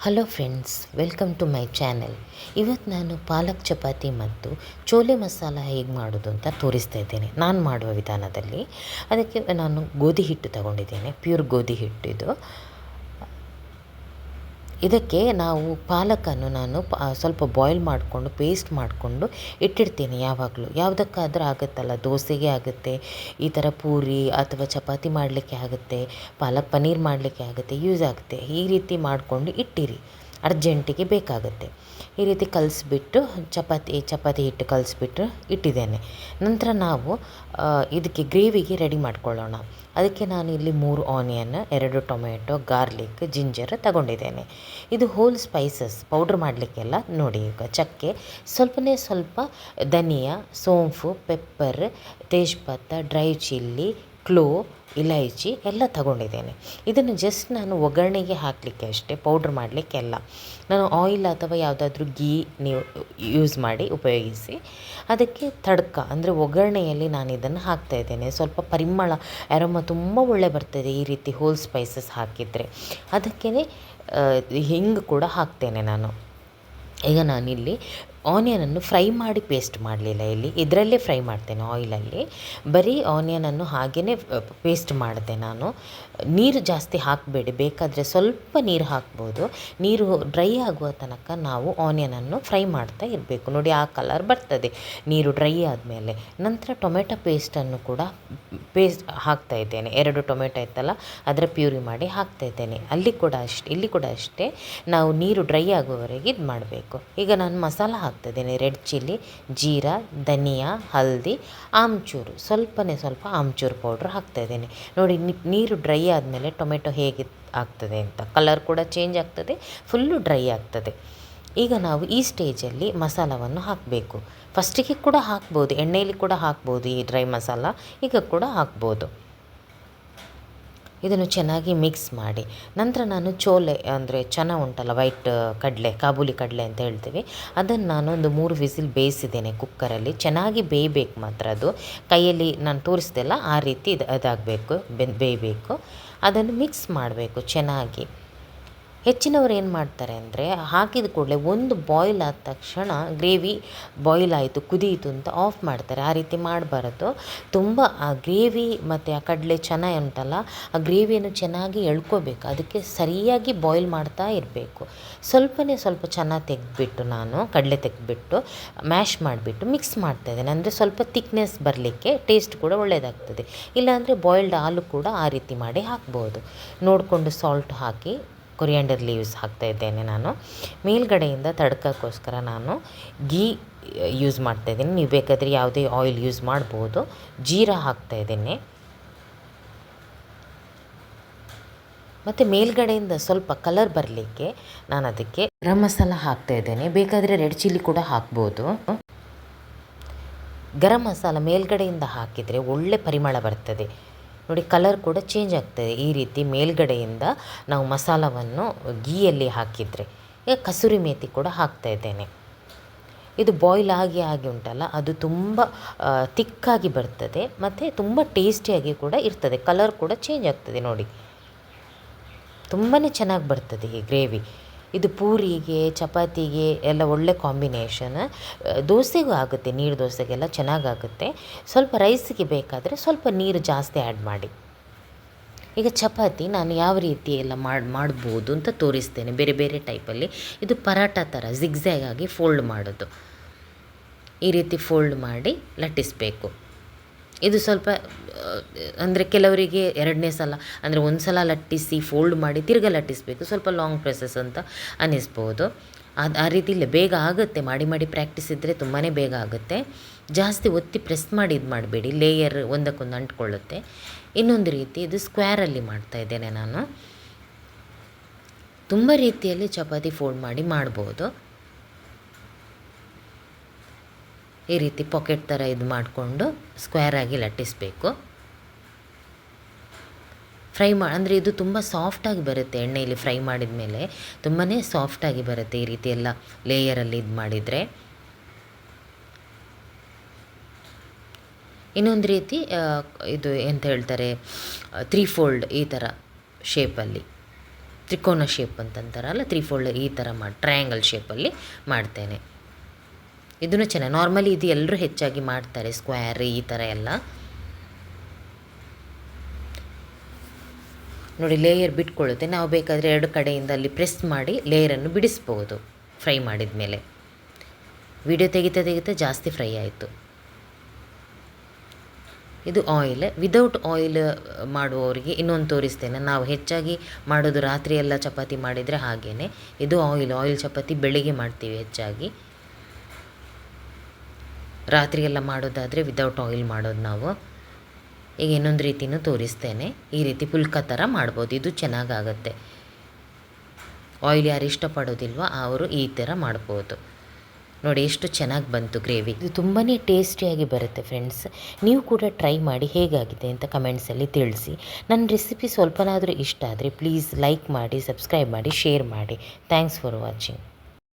Hello friends, welcome to my channel. ಇವತ್ತು ನಾನು ಪಾಲಕ್ ಚಪಾತಿ ಮತ್ತು ಚೋಲೆ ಮಸಾಲ ಹೇಗೆ ಮಾಡೋದು ಅಂತ ತೋರಿಸ್ತಾ ಇದ್ದೇನೆ ನಾನು ಮಾಡುವ ವಿಧಾನದಲ್ಲಿ. ಅದಕ್ಕೆ ನಾನು ಗೋಧಿ ಹಿಟ್ಟು ತಗೊಂಡಿದ್ದೇನೆ, ಪ್ಯೂರ್ ಗೋಧಿ ಹಿಟ್ಟು ಇದು. ಇದಕ್ಕೆ ನಾವು ಪಾಲಕನ್ನು ನಾನು ಸ್ವಲ್ಪ ಬಾಯ್ಲ್ ಮಾಡಿಕೊಂಡು ಪೇಸ್ಟ್ ಮಾಡಿಕೊಂಡು ಇಟ್ಟಿರ್ತೀನಿ. ಯಾವಾಗಲೂ ಯಾವುದಕ್ಕಾದರೂ ಆಗುತ್ತಲ್ಲ, ದೋಸೆಗೆ ಆಗುತ್ತೆ, ಈ ಥರ ಪೂರಿ ಅಥವಾ ಚಪಾತಿ ಮಾಡಲಿಕ್ಕೆ ಆಗುತ್ತೆ, ಪಾಲಕ್ ಪನ್ನೀರ್ ಮಾಡಲಿಕ್ಕೆ ಆಗುತ್ತೆ, ಯೂಸ್ ಆಗುತ್ತೆ. ಈ ರೀತಿ ಮಾಡಿಕೊಂಡು ಇಟ್ಟಿರಿ, ಅರ್ಜೆಂಟಿಗೆ ಬೇಕಾಗುತ್ತೆ. ಈ ರೀತಿ ಕಲಿಸ್ಬಿಟ್ಟು ಚಪಾತಿ ಹಿಟ್ಟು ಕಲಿಸ್ಬಿಟ್ಟು ಇಟ್ಟಿದ್ದೇನೆ. ನಂತರ ನಾವು ಇದಕ್ಕೆ ಗ್ರೇವಿಗೆ ರೆಡಿ ಮಾಡ್ಕೊಳ್ಳೋಣ. ಅದಕ್ಕೆ ನಾನು ಇಲ್ಲಿ 3 ಆನಿಯನ್, 2 ಟೊಮೆಟೊ, ಗಾರ್ಲಿಕ್, ಜಿಂಜರ್ ತಗೊಂಡಿದ್ದೇನೆ. ಇದು ಹೋಲ್ ಸ್ಪೈಸಸ್ ಪೌಡ್ರ್ ಮಾಡಲಿಕ್ಕೆಲ್ಲ. ನೋಡಿ, ಈಗ ಚಕ್ಕೆ, ಸ್ವಲ್ಪ ಧನಿಯಾ, ಸೋಂಫು, ಪೆಪ್ಪರ್, ತೇಜ್ಪತ್ತ, ಡ್ರೈ ಚಿಲ್ಲಿ, ಕ್ಲೋವ್, ಇಲೈಚಿ ಎಲ್ಲ ತಗೊಂಡಿದ್ದೇನೆ. ಇದನ್ನು ಜಸ್ಟ್ ನಾನು ಒಗ್ಗರಣೆಗೆ ಹಾಕಲಿಕ್ಕೆ ಅಷ್ಟೇ, ಪೌಡ್ರ್ ಮಾಡಲಿಕ್ಕೆಲ್ಲ. ನಾನು ಆಯಿಲ್ ಅಥವಾ ಯಾವುದಾದ್ರೂ ಗೀ ನೀವು ಯೂಸ್ ಮಾಡಿ ಉಪಯೋಗಿಸಿ. ಅದಕ್ಕೆ ತಡ್ಕ ಅಂದರೆ ಒಗ್ಗರಣೆಯಲ್ಲಿ ನಾನು ಇದನ್ನು ಹಾಕ್ತಾಯಿದ್ದೇನೆ. ಸ್ವಲ್ಪ ಪರಿಮಳ, ಅರೋಮ ತುಂಬ ಒಳ್ಳೆ ಬರ್ತದೆ ಈ ರೀತಿ ಹೋಲ್ ಸ್ಪೈಸಸ್ ಹಾಕಿದರೆ. ಅದಕ್ಕೇ ಹಿಂಗೆ ಕೂಡ ಹಾಕ್ತೇನೆ ನಾನು. ಈಗ ನಾನಿಲ್ಲಿ ಆನಿಯನನ್ನು ಫ್ರೈ ಮಾಡಿ ಪೇಸ್ಟ್ ಮಾಡಲಿಲ್ಲ, ಇದರಲ್ಲೇ ಫ್ರೈ ಮಾಡ್ತೇನೆ ಆಯಿಲಲ್ಲಿ. ಬರೀ ಆನಿಯನನ್ನು ಹಾಗೆಯೇ ಪೇಸ್ಟ್ ಮಾಡಿದೆ ನಾನು. ನೀರು ಜಾಸ್ತಿ ಹಾಕಬೇಡಿ, ಬೇಕಾದರೆ ಸ್ವಲ್ಪ ನೀರು ಹಾಕ್ಬೋದು. ನೀರು ಡ್ರೈ ಆಗುವ ತನಕ ನಾವು ಆನಿಯನನ್ನು ಫ್ರೈ ಮಾಡ್ತಾ ಇರಬೇಕು. ನೋಡಿ, ಆ ಕಲರ್ ಬರ್ತದೆ ನೀರು ಡ್ರೈ ಆದಮೇಲೆ. ನಂತರ ಟೊಮೆಟೊ ಪೇಸ್ಟನ್ನು ಕೂಡ ಹಾಕ್ತಾ ಇದ್ದೇನೆ. 2 ಟೊಮೆಟೊ ಇತ್ತಲ್ಲ, ಅದರ ಪ್ಯೂರಿ ಮಾಡಿ ಹಾಕ್ತಾಯಿದ್ದೇನೆ. ಇಲ್ಲಿ ಕೂಡ ಅಷ್ಟೇ ನಾವು ನೀರು ಡ್ರೈ ಆಗುವವರೆಗೆ ಇದು ಮಾಡಬೇಕು. ಈಗ ನಾನು ಮಸಾಲ ಹಾಕ್ತಿದ್ದೇನೆ. ರೆಡ್ ಚಿಲ್ಲಿ, ಜೀರಾ, ಧನಿಯಾ, ಹಲ್ದಿ, ಆಮ್ಚೂರು, ಸ್ವಲ್ಪ ಆಮ್ಚೂರು ಪೌಡ್ರ್ ಹಾಕ್ತಾಯಿದ್ದೇನೆ. ನೋಡಿ, ನೀರು ಡ್ರೈ ಆದಮೇಲೆ ಟೊಮೆಟೊ ಹೇಗೆ ಆಗ್ತದೆ ಅಂತ, ಕಲರ್ ಕೂಡ ಚೇಂಜ್ ಆಗ್ತದೆ, ಫುಲ್ಲು ಡ್ರೈ ಆಗ್ತದೆ. ಈಗ ನಾವು ಈ ಸ್ಟೇಜಲ್ಲಿ ಮಸಾಲವನ್ನು ಹಾಕಬೇಕು. ಫಸ್ಟಿಗೆ ಕೂಡ ಹಾಕ್ಬೋದು, ಎಣ್ಣೆಯಲ್ಲಿ ಕೂಡ ಹಾಕ್ಬೋದು ಈ ಡ್ರೈ ಮಸಾಲ, ಈಗ ಕೂಡ ಹಾಕ್ಬೋದು. ಇದನ್ನು ಚೆನ್ನಾಗಿ ಮಿಕ್ಸ್ ಮಾಡಿ ನಂತರ ನಾನು ಚೋಲೆ ಅಂದರೆ ಚನ ಉಂಟಲ್ಲ, ವೈಟ್ ಕಡಲೆ, ಕಾಬೂಲಿ ಕಡಲೆ ಅಂತ ಹೇಳ್ತೀವಿ, ಅದನ್ನು ನಾನು ಒಂದು 3 ವಿಸಿಲ್ ಬೇಯಿಸಿದ್ದೇನೆ ಕುಕ್ಕರಲ್ಲಿ. ಚೆನ್ನಾಗಿ ಬೇಯಬೇಕು ಮಾತ್ರ ಅದು, ಕೈಯಲ್ಲಿ ನಾನು ತೋರಿಸ್ದೆಲ್ಲ ಆ ರೀತಿ ಅದಾಗಬೇಕು, ಬೇಯಬೇಕು. ಅದನ್ನು ಮಿಕ್ಸ್ ಮಾಡಬೇಕು ಚೆನ್ನಾಗಿ. ಹೆಚ್ಚಿನವರು ಏನು ಮಾಡ್ತಾರೆ ಅಂದರೆ, ಹಾಕಿದ ಕೂಡಲೇ ಒಂದು ಬಾಯ್ಲ್ ಆದ ತಕ್ಷಣ ಗ್ರೇವಿ ಬಾಯ್ಲ್ ಆಯಿತು, ಕುದೀತು ಅಂತ ಆಫ್ ಮಾಡ್ತಾರೆ. ಆ ರೀತಿ ಮಾಡಬಾರದು. ತುಂಬ ಆ ಗ್ರೇವಿ ಮತ್ತು ಆ ಕಡಲೆ ಚೆನ್ನ ಉಂಟಲ್ಲ, ಆ ಗ್ರೇವಿಯನ್ನು ಚೆನ್ನಾಗಿ ಎಳ್ಕೋಬೇಕು. ಅದಕ್ಕೆ ಸರಿಯಾಗಿ ಬಾಯ್ಲ್ ಮಾಡ್ತಾ ಇರಬೇಕು. ಸ್ವಲ್ಪ ಚೆನ್ನ ತೆಗೆದ್ಬಿಟ್ಟು, ನಾನು ಕಡಲೆ ತೆಗೆದ್ಬಿಟ್ಟು ಮ್ಯಾಶ್ ಮಾಡಿಬಿಟ್ಟು ಮಿಕ್ಸ್ ಮಾಡ್ತಾಯಿದ್ದೇನೆ. ಅಂದರೆ ಸ್ವಲ್ಪ ತಿಕ್ನೆಸ್ ಬರಲಿಕ್ಕೆ, ಟೇಸ್ಟ್ ಕೂಡ ಒಳ್ಳೆಯದಾಗ್ತದೆ. ಇಲ್ಲಾಂದರೆ ಬಾಯ್ಲ್ಡ್ ಹಾಲು ಕೂಡ ಆ ರೀತಿ ಮಾಡಿ ಹಾಕ್ಬೋದು. ನೋಡಿಕೊಂಡು ಸಾಲ್ಟ್ ಹಾಕಿ, ಕೊರಿಯಾಂಡರ್ ಲೀವ್ಸ್ ಹಾಕ್ತಾಯಿದ್ದೇನೆ ನಾನು. ಮೇಲ್ಗಡೆಯಿಂದ ತಡ್ಕಕ್ಕೋಸ್ಕರ ನಾನು ಗೀ ಯೂಸ್ ಮಾಡ್ತಾಯಿದ್ದೀನಿ. ನೀವು ಬೇಕಾದರೆ ಯಾವುದೇ ಆಯಿಲ್ ಯೂಸ್ ಮಾಡ್ಬೋದು. ಜೀರಾ ಹಾಕ್ತಾಯಿದ್ದೇನೆ. ಮತ್ತು ಮೇಲ್ಗಡೆಯಿಂದ ಸ್ವಲ್ಪ ಕಲರ್ ಬರಲಿಕ್ಕೆ ನಾನು ಅದಕ್ಕೆ ಗರಂ ಮಸಾಲ ಹಾಕ್ತಾಯಿದ್ದೇನೆ. ಬೇಕಾದರೆ ರೆಡ್ ಚಿಲ್ಲಿ ಕೂಡ ಹಾಕ್ಬೋದು. ಗರಂ ಮಸಾಲ ಮೇಲ್ಗಡೆಯಿಂದ ಹಾಕಿದರೆ ಒಳ್ಳೆ ಪರಿಮಳ ಬರ್ತದೆ. ನೋಡಿ, ಕಲರ್ ಕೂಡ ಚೇಂಜ್ ಆಗ್ತದೆ ಈ ರೀತಿ ಮೇಲ್ಗಡೆಯಿಂದ ನಾವು ಮಸಾಲವನ್ನು ಗೀಯಲ್ಲಿ ಹಾಕಿದರೆ. ಈಗ ಕಸೂರಿ ಮೇಥಿ ಕೂಡ ಹಾಕ್ತಾಯಿದ್ದೇನೆ. ಇದು ಬಾಯ್ಲ್ ಆಗಿ ಉಂಟಲ್ಲ, ಅದು ತುಂಬ ತಿಕ್ಕಾಗಿ ಬರ್ತದೆ ಮತ್ತು ತುಂಬ ಟೇಸ್ಟಿಯಾಗಿ ಕೂಡ ಇರ್ತದೆ. ಕಲರ್ ಕೂಡ ಚೇಂಜ್ ಆಗ್ತದೆ. ನೋಡಿ, ತುಂಬಾ ಚೆನ್ನಾಗಿ ಬರ್ತದೆ ಈ ಗ್ರೇವಿ. ಇದು ಪೂರಿಗೆ, ಚಪಾತಿಗೆ ಎಲ್ಲ ಒಳ್ಳೆ ಕಾಂಬಿನೇಷನ್. ದೋಸೆಗೂ ಆಗುತ್ತೆ, ನೀರು ದೋಸೆಗೆಲ್ಲ ಚೆನ್ನಾಗಾಗುತ್ತೆ. ಸ್ವಲ್ಪ ರೈಸಿಗೆ ಬೇಕಾದರೆ ಸ್ವಲ್ಪ ನೀರು ಜಾಸ್ತಿ ಆ್ಯಡ್ ಮಾಡಿ. ಈಗ ಚಪಾತಿ ನಾನು ಯಾವ ರೀತಿ ಎಲ್ಲ ಮಾಡ್ಬೋದು ಅಂತ ತೋರಿಸ್ತೇನೆ, ಬೇರೆ ಬೇರೆ ಟೈಪಲ್ಲಿ. ಇದು ಪರಾಟ ಥರ ಜಿಗ್ಜ್ಯಾಗ್ ಆಗಿ ಫೋಲ್ಡ್ ಮಾಡೋದು. ಈ ರೀತಿ ಫೋಲ್ಡ್ ಮಾಡಿ ಲಟ್ಟಿಸಬೇಕು. ಇದು ಸ್ವಲ್ಪ ಅಂದರೆ ಕೆಲವರಿಗೆ 2ನೇ ಸಲ ಅಂದರೆ ಒಂದು ಸಲ ಲಟ್ಟಿಸಿ ಫೋಲ್ಡ್ ಮಾಡಿ ತಿರ್ಗಾ ಲಟ್ಟಿಸಬೇಕು, ಸ್ವಲ್ಪ ಲಾಂಗ್ ಪ್ರೊಸೆಸ್ ಅಂತ ಅನ್ನಿಸ್ಬೋದು. ಆ ರೀತಿ ಇಲ್ಲ, ಬೇಗ ಆಗುತ್ತೆ. ಮಾಡಿ ಪ್ರಾಕ್ಟೀಸ್ ಇದ್ದರೆ ತುಂಬಾ ಬೇಗ ಆಗುತ್ತೆ. ಜಾಸ್ತಿ ಒತ್ತಿ ಪ್ರೆಸ್ ಮಾಡಿ ಇದು ಮಾಡಬೇಡಿ, ಲೇಯರ್ ಒಂದಕ್ಕೊಂದು ಅಂಟ್ಕೊಳ್ಳುತ್ತೆ. ಇನ್ನೊಂದು ರೀತಿ, ಇದು ಸ್ಕ್ವೇರಲ್ಲಿ ಮಾಡ್ತಾಯಿದ್ದೇನೆ ನಾನು. ತುಂಬ ರೀತಿಯಲ್ಲಿ ಚಪಾತಿ ಫೋಲ್ಡ್ ಮಾಡಿ ಮಾಡ್ಬೋದು. ಈ ರೀತಿ ಪಾಕೆಟ್ ಥರ ಇದು ಮಾಡಿಕೊಂಡು ಸ್ಕ್ವೇರಾಗಿ ಲಟ್ಟಿಸಬೇಕು. ಅಂದರೆ ಇದು ತುಂಬ ಸಾಫ್ಟಾಗಿ ಬರುತ್ತೆ. ಎಣ್ಣೆಯಲ್ಲಿ ಫ್ರೈ ಮಾಡಿದ ಮೇಲೆ ತುಂಬಾ ಸಾಫ್ಟಾಗಿ ಬರುತ್ತೆ ಈ ರೀತಿ ಎಲ್ಲ ಲೇಯರಲ್ಲಿ ಇದು ಮಾಡಿದರೆ. ಇನ್ನೊಂದು ರೀತಿ ಇದು ಎಂತ ಹೇಳ್ತಾರೆ, 3 ಫೋಲ್ಡ್ ಈ ಥರ ಶೇಪಲ್ಲಿ ತ್ರಿಕೋನ ಶೇಪ್ ಅಂತಂತಾರಲ್ಲ, 3 ಫೋಲ್ಡ್ ಈ ಥರ ಟ್ರಯಾಂಗಲ್ ಶೇಪಲ್ಲಿ ಮಾಡ್ತೇನೆ. ಇದೂ ಚೆನ್ನಾಗಿ, ನಾರ್ಮಲಿ ಇದು ಎಲ್ಲರೂ ಹೆಚ್ಚಾಗಿ ಮಾಡ್ತಾರೆ, ಸ್ಕ್ವೇರ್ ಈ ಥರ ಎಲ್ಲ. ನೋಡಿ ಲೇಯರ್ ಬಿಟ್ಕೊಳ್ಳುತ್ತೆ, ನಾವು ಬೇಕಾದರೆ 2 ಕಡೆಯಿಂದ ಅಲ್ಲಿ ಪ್ರೆಸ್ ಮಾಡಿ ಲೇಯರನ್ನು ಬಿಡಿಸ್ಬೋದು ಫ್ರೈ ಮಾಡಿದ ಮೇಲೆ. ವಿಡಿಯೋ ತೆಗಿತಾ ಜಾಸ್ತಿ ಫ್ರೈ ಆಯಿತು. ಇದು ಆಯಿಲ್. ವಿದೌಟ್ ಆಯಿಲ್ ಮಾಡುವವರಿಗೆ ಇನ್ನೊಂದು ತೋರಿಸ್ತೇನೆ. ನಾವು ಹೆಚ್ಚಾಗಿ ಮಾಡೋದು ರಾತ್ರಿ ಎಲ್ಲ ಚಪಾತಿ ಮಾಡಿದರೆ ಹಾಗೇ. ಇದು ಆಯಿಲ್ ಚಪಾತಿ ಬೆಳಿಗ್ಗೆ ಮಾಡ್ತೀವಿ ಹೆಚ್ಚಾಗಿ. ರಾತ್ರಿ ಎಲ್ಲ ಮಾಡೋದಾದರೆ ವಿದೌಟ್ ಆಯಿಲ್ ಮಾಡೋದು ನಾವು. ಈಗ ಇನ್ನೊಂದು ರೀತಿಯೂ ತೋರಿಸ್ತೇನೆ. ಈ ರೀತಿ ಪುಲ್ಕ ಥರ ಮಾಡ್ಬೋದು, ಇದು ಚೆನ್ನಾಗಾಗತ್ತೆ. ಆಯಿಲ್ ಯಾರು ಇಷ್ಟಪಡೋದಿಲ್ವೋ ಅವರು ಈ ಥರ ಮಾಡ್ಬೋದು. ನೋಡಿ ಎಷ್ಟು ಚೆನ್ನಾಗಿ ಬಂತು ಗ್ರೇವಿ. ಇದು ತುಂಬಾ ಟೇಸ್ಟಿಯಾಗಿ ಬರುತ್ತೆ ಫ್ರೆಂಡ್ಸ್. ನೀವು ಕೂಡ ಟ್ರೈ ಮಾಡಿ ಹೇಗಾಗಿದೆ ಅಂತ ಕಮೆಂಟ್ಸಲ್ಲಿ ತಿಳಿಸಿ. ನನ್ನ ರೆಸಿಪಿ ಸ್ವಲ್ಪನಾದರೂ ಇಷ್ಟ ಆದರೆ ಪ್ಲೀಸ್ ಲೈಕ್ ಮಾಡಿ, ಸಬ್ಸ್ಕ್ರೈಬ್ ಮಾಡಿ, ಶೇರ್ ಮಾಡಿ. Thanks for watching.